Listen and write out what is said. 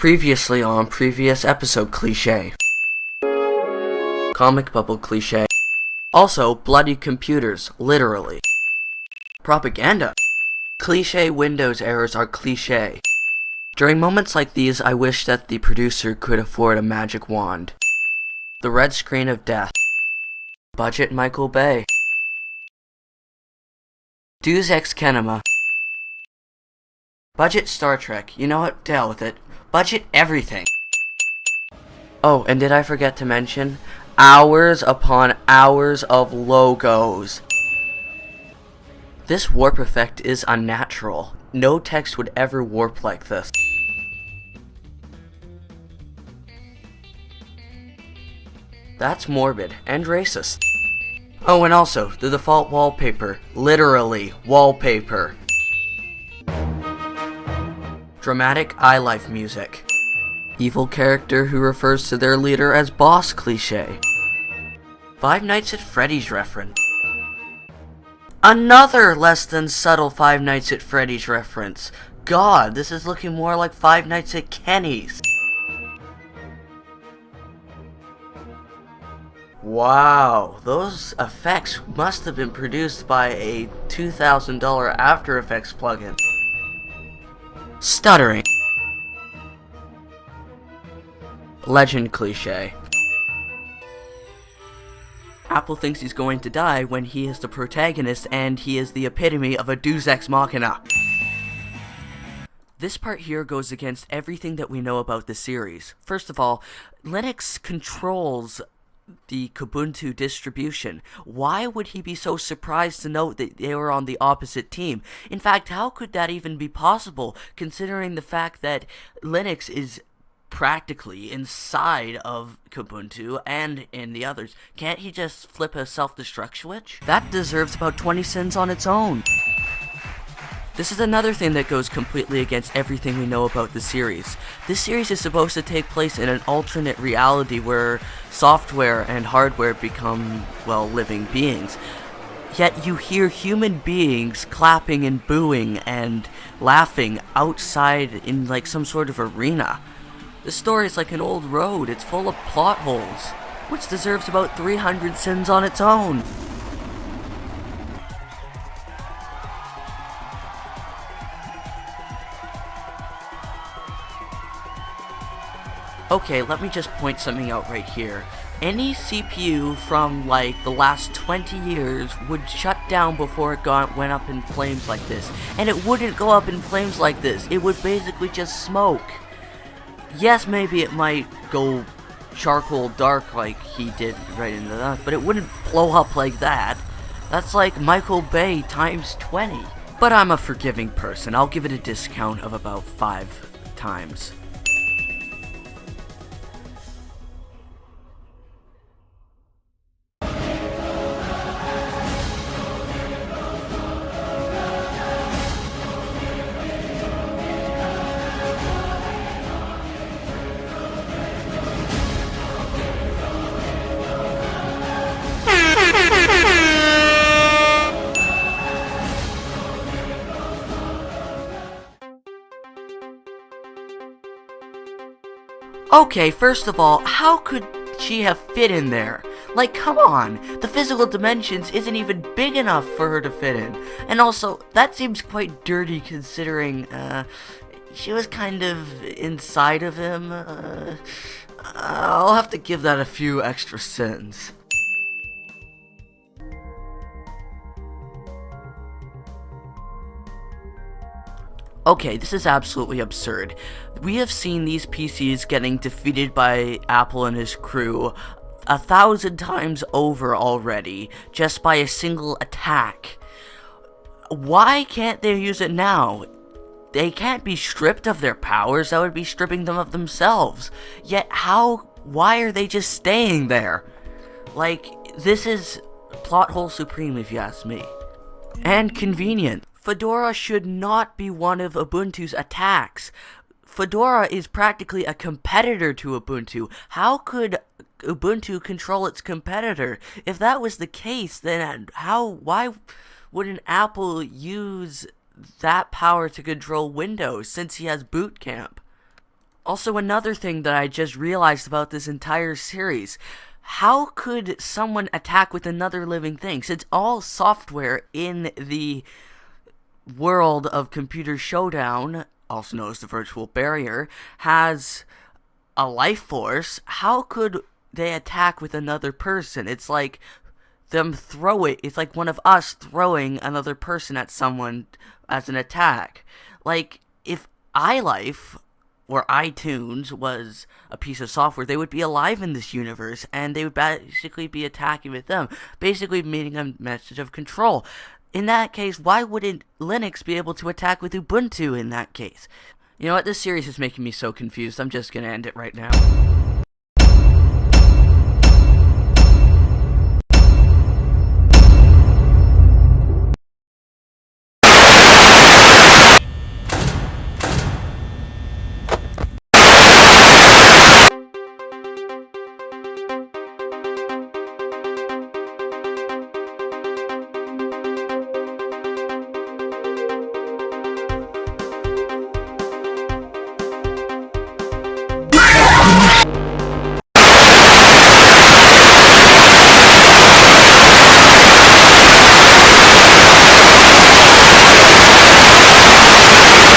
Previously on previous episode cliché. Comic bubble cliché. Also, bloody computers, literally. Propaganda. Cliché Windows errors are cliché. During moments like these, I wish that the producer could afford a magic wand. The red screen of death. Budget Michael Bay. Deus Ex Kenema. Budget Star Trek. You know what? Deal with it. Budget everything. Oh, and did I forget to mention? Hours upon hours of logos. This warp effect is unnatural. No text would ever warp like this. That's morbid and racist. Oh, and also, the default wallpaper. Literally, wallpaper. Dramatic iLife music. Evil character who refers to their leader as boss cliché. Five Nights at Freddy's reference. Another less than subtle Five Nights at Freddy's reference. God, this is looking more like Five Nights at Kenny's. Wow, those effects must have been produced by a $2,000 After Effects plugin. Stuttering. Legend cliché. Apple thinks he's going to die when he is the protagonist and he is the epitome of a Deus Ex Machina. This part here goes against everything that we know about the series. First of all, Linux controls the Kubuntu distribution. Why would he be so surprised to note that they were on the opposite team? In fact, how could that even be possible, considering the fact that Linux is practically inside of Kubuntu and in the others? Can't he just flip a self-destruct switch? That deserves about 20 cents on its own. This is another thing that goes completely against everything we know about the series. This series is supposed to take place in an alternate reality where software and hardware become, well, living beings. Yet you hear human beings clapping and booing and laughing outside in like some sort of arena. The story is like an old road. It's full of plot holes, which deserves about 300 sins on its own. Okay, let me just point something out right here. Any CPU from like the last 20 years would shut down before it went up in flames like this. And it wouldn't go up in flames like this. It would basically just smoke. Yes, maybe it might go charcoal dark like he did right into that, but it wouldn't blow up like that. That's like Michael Bay times 20. But I'm a forgiving person. I'll give it a discount of about 5 times. Okay, first of all, how could she have fit in there? Like, come on, the physical dimensions isn't even big enough for her to fit in. And also, that seems quite dirty considering, she was kind of inside of him. I'll have to give that a few extra cents. Okay, this is absolutely absurd. We have seen these PCs getting defeated by Apple and his crew 1,000 times over already, just by a single attack. Why can't they use it now? They can't be stripped of their powers, that would be stripping them of themselves. Yet why are they just staying there? Like, this is plot hole supreme if you ask me. And convenient. Fedora should not be one of Ubuntu's attacks. Fedora is practically a competitor to Ubuntu. How could Ubuntu control its competitor? If that was the case, then why wouldn't Apple use that power to control Windows since he has Boot Camp? Also, another thing that I just realized about this entire series. How could someone attack with another living thing? Since all software in the world of Computer Showdown, also known as the virtual barrier, has a life force, how could they attack with another person? It's like it's like one of us throwing another person at someone as an attack. Like, if iLife or iTunes was a piece of software, they would be alive in this universe, and they would basically be attacking with them, basically meaning a message of control. In that case, why wouldn't Linux be able to attack with Ubuntu in that case? You know what, this series is making me so confused, I'm just gonna end it right now.